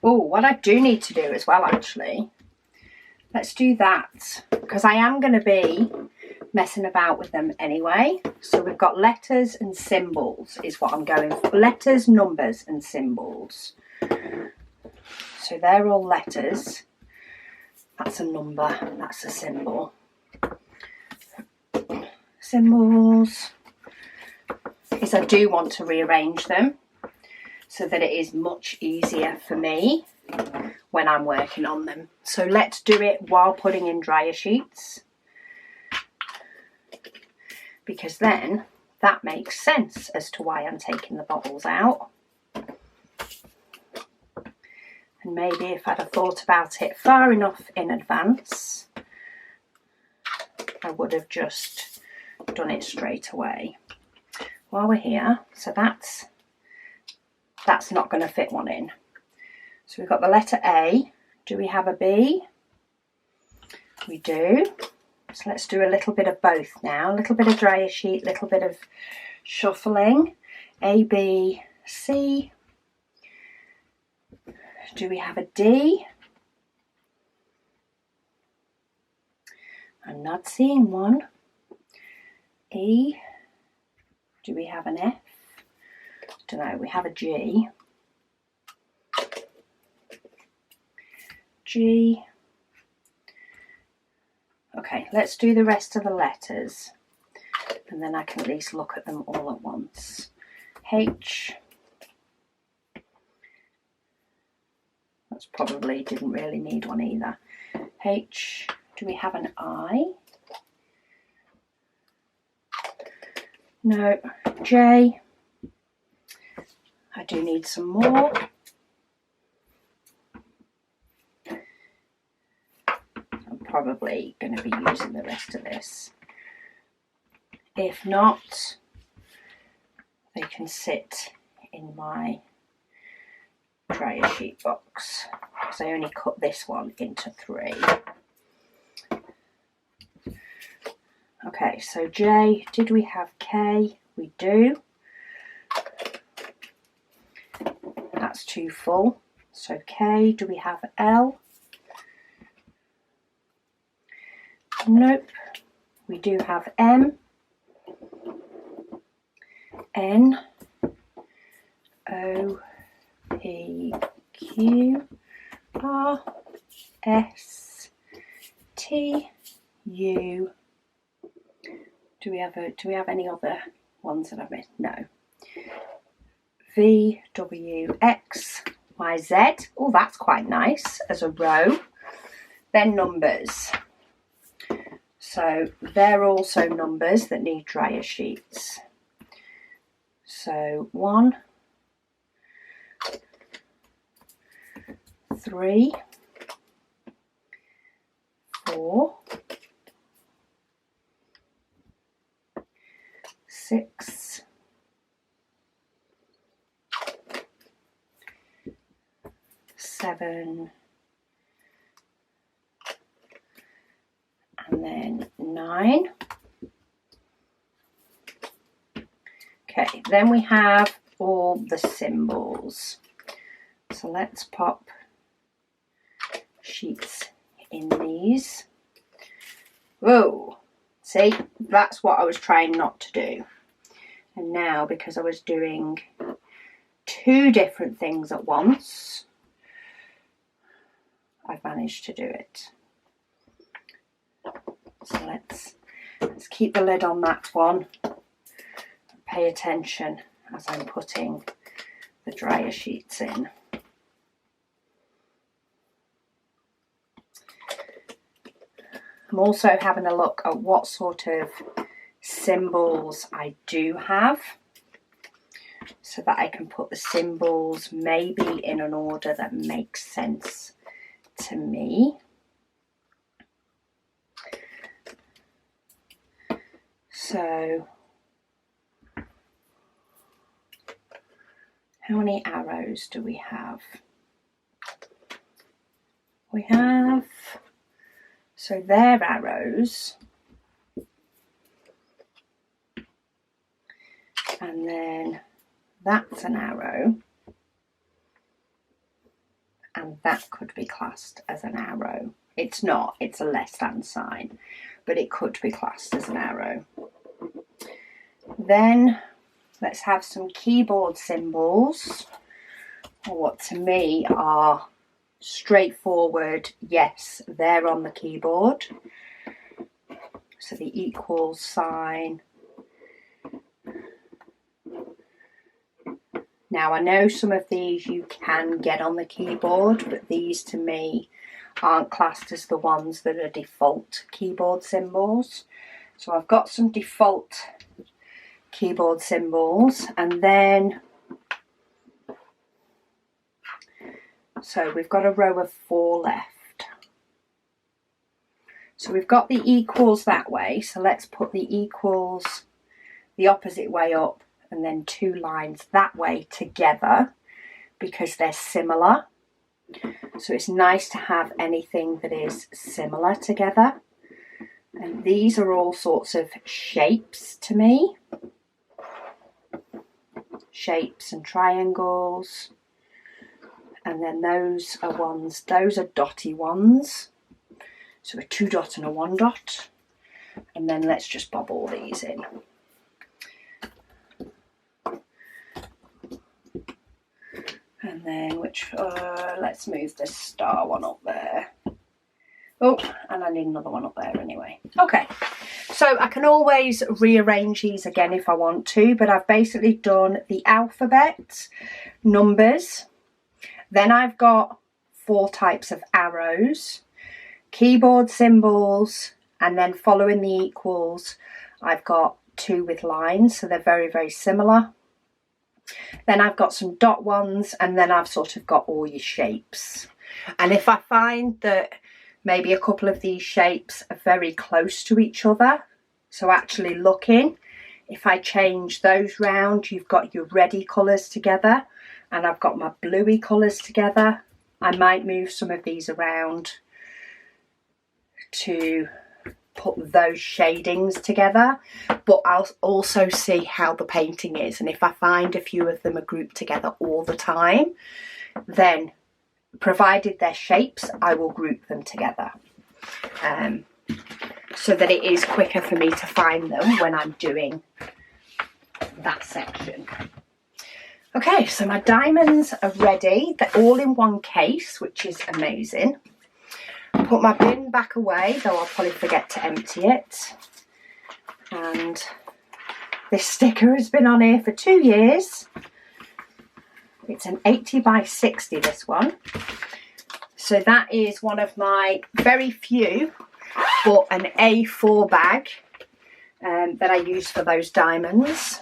Oh, what I do need to do as well, actually, let's do that, because I am going to be messing about with them anyway. So we've got letters and symbols is what I'm going for. Letters, numbers and symbols. So they're all letters. That's a number, that's a symbol. Symbols is I do want to rearrange them so that it is much easier for me when I'm working on them. So let's do it while putting in dryer sheets, because then that makes sense as to why I'm taking the bottles out. And maybe if I'd have thought about it far enough in advance, I would have just done it straight away. While we're here, so that's not going to fit one in. So we've got the letter A. Do we have a B? We do. So let's do a little bit of both now. A little bit of dryer sheet, a little bit of shuffling. A, B, C. Do we have a D? I'm not seeing one. E. Do we have an F? Don't know. We have a G. G. Okay, let's do the rest of the letters, and then I can at least look at them all at once. H. That's probably didn't really need one either. H. Do we have an I? No. J. I do need some more. I'm probably going to be using the rest of this. If not, they can sit in my dryer sheet box, because I only cut this one into 3. Okay, so J, did we have K? We do. That's too full. So K, do we have L? Nope. We do have M, N, O, P, Q, R, S, T, U. Do we have any other ones that I've missed? No. V, W, X, Y, Z. Oh, that's quite nice as a row. Then numbers. So they're also numbers that need dryer sheets. So 1, 3, 4, 6, 7, and then 9. Okay, then we have all the symbols. So let's pop sheets in these. Whoa, see, that's what I was trying not to do. And now, because I was doing 2 different things at once, I've managed to do it. So let's keep the lid on that one. Pay attention as I'm putting the dryer sheets in. I'm also having a look at what sort of symbols I do have, so that I can put the symbols maybe in an order that makes sense to me. So, how many arrows do we have? We have, so they're arrows. And then that's an arrow. And that could be classed as an arrow. It's not, it's a less than sign, but it could be classed as an arrow. Then let's have some keyboard symbols, or what to me are straightforward, yes, they're on the keyboard. So the equals sign. Now I know some of these you can get on the keyboard, but these to me aren't classed as the ones that are default keyboard symbols. So I've got some default keyboard symbols, and then so we've got a row of 4 left. So we've got the equals that way, so let's put the equals the opposite way up and then 2 lines that way together because they're similar. So it's nice to have anything that is similar together. And these are all sorts of shapes to me. Shapes and triangles. And then those are ones, those are dotty ones. So a 2 dot and a 1 dot. And then let's just bob all these in. And then let's move this star one up there. Oh, and I need another one up there anyway. Okay, so I can always rearrange these again if I want to, but I've basically done the alphabet, numbers, then I've got 4 types of arrows, keyboard symbols, and then following the equals, I've got 2 with lines, so they're very, very similar. Then I've got some dot ones, and then I've sort of got all your shapes. And if I find that maybe a couple of these shapes are very close to each other, so actually looking, if I change those round, you've got your reddy colours together, and I've got my bluey colours together. I might move some of these around to put those shadings together, but I'll also see how the painting is, and if I find a few of them are grouped together all the time, then provided they're shapes, I will group them together so that it is quicker for me to find them when I'm doing that section. Okay, so my diamonds are ready. They're all in one case, which is amazing. Put my bin back away, though I'll probably forget to empty it. And this sticker has been on here for 2 years. It's an 80 by 60, this one. So that is one of my very few, but an A4 bag that I use for those diamonds.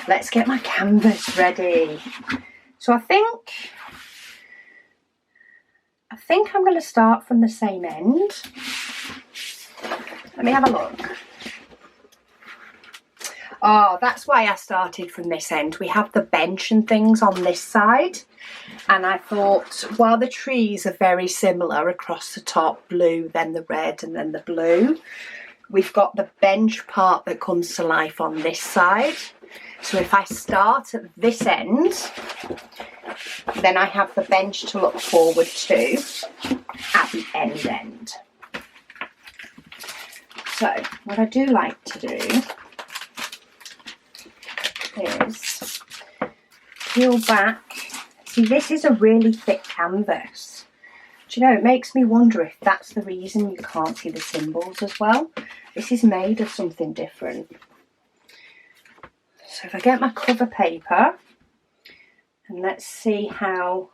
Let's get my canvas ready. So I think I'm going to start from the same end. Let me have a look. Oh, that's why I started from this end. We have the bench and things on this side. And I thought, while the trees are very similar across the top, blue, then the red, and then the blue, we've got the bench part that comes to life on this side. So if I start at this end, then I have the bench to look forward to at the end. So what I do like to do peel back. See, this is a really thick canvas. Do you know, it makes me wonder if that's the reason you can't see the symbols as well. This is made of something different. So if I get my cover paper, and let's see how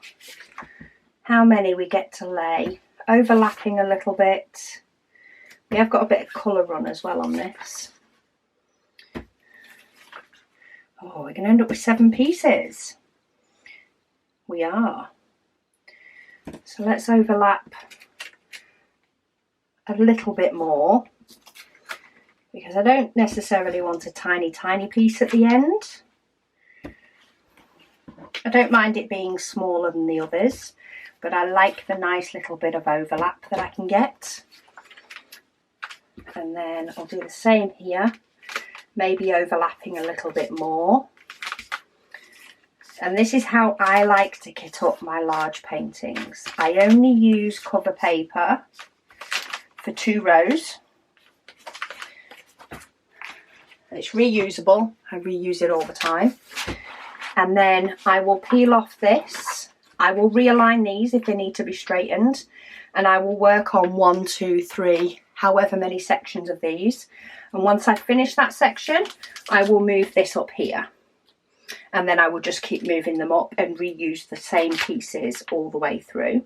many we get to lay, overlapping a little bit. We have got a bit of colour run as well on this. Oh, we're going to end up with 7 pieces. We are. So let's overlap a little bit more, because I don't necessarily want a tiny piece at the end. I don't mind it being smaller than the others, but I like the nice little bit of overlap that I can get. And then I'll do the same here, maybe overlapping a little bit more. And this is how I like to kit up my large paintings. I only use cover paper for 2 rows. It's reusable, I reuse it all the time. And then I will peel off this. I will realign these if they need to be straightened. And I will work on 1, 2, 3, however many sections of these. And once I finish that section, I will move this up here. And then I will just keep moving them up and reuse the same pieces all the way through.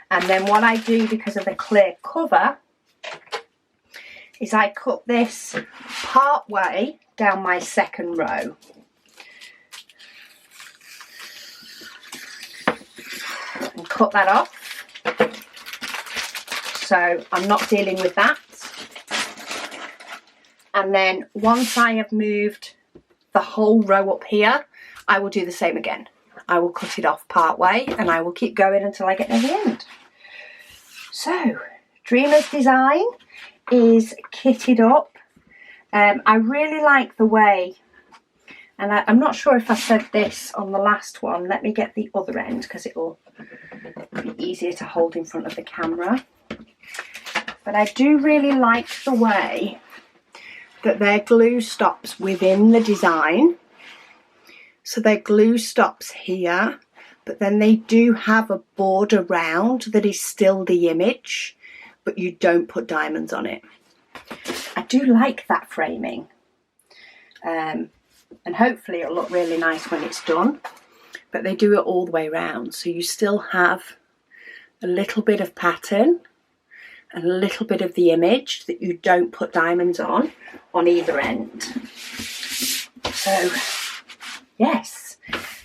And then what I do, because of the clear cover, is I cut this part way down my second row. And cut that off. So I'm not dealing with that. And then once I have moved the whole row up here, I will do the same again. I will cut it off part way and I will keep going until I get to the end. So, Dreamer's Design is kitted up. I really like the way, and I'm not sure if I said this on the last one. Let me get the other end because it will be easier to hold in front of the camera. But I do really like the way that their glue stops within the design. So their glue stops here, but then they do have a border round that is still the image, but you don't put diamonds on it. I do like that framing. And hopefully it'll look really nice when it's done. But they do it all the way around, so you still have a little bit of pattern and a little bit of the image that you don't put diamonds on either end. So yes,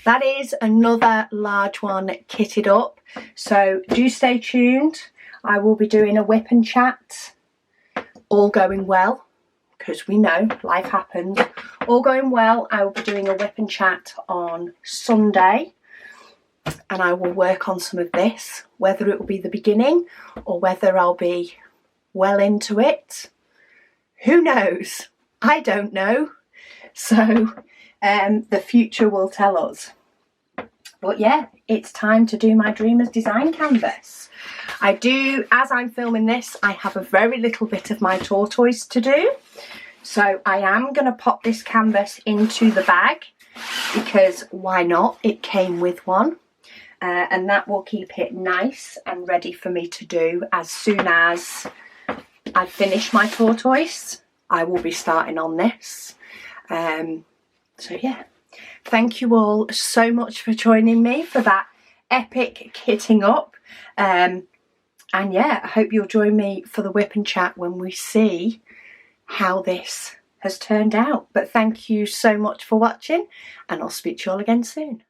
that is another large one kitted up. So do stay tuned. I will be doing a whip and chat, all going well, because we know life happens. All going well, I will be doing a whip and chat on Sunday, and I will work on some of this, whether it will be the beginning or whether I'll be well into it. Who knows? I don't know. So the future will tell us. But yeah, it's time to do my Dreamer's Design canvas. I do, as I'm filming this, I have a very little bit of my tortoise to do. So I am going to pop this canvas into the bag because why not? It came with one. And that will keep it nice and ready for me to do as soon as I finish my tortoise. I will be starting on this. So yeah, thank you all so much for joining me for that epic kitting up. And yeah, I hope you'll join me for the whip and chat when we see how this has turned out. But thank you so much for watching, and I'll speak to you all again soon.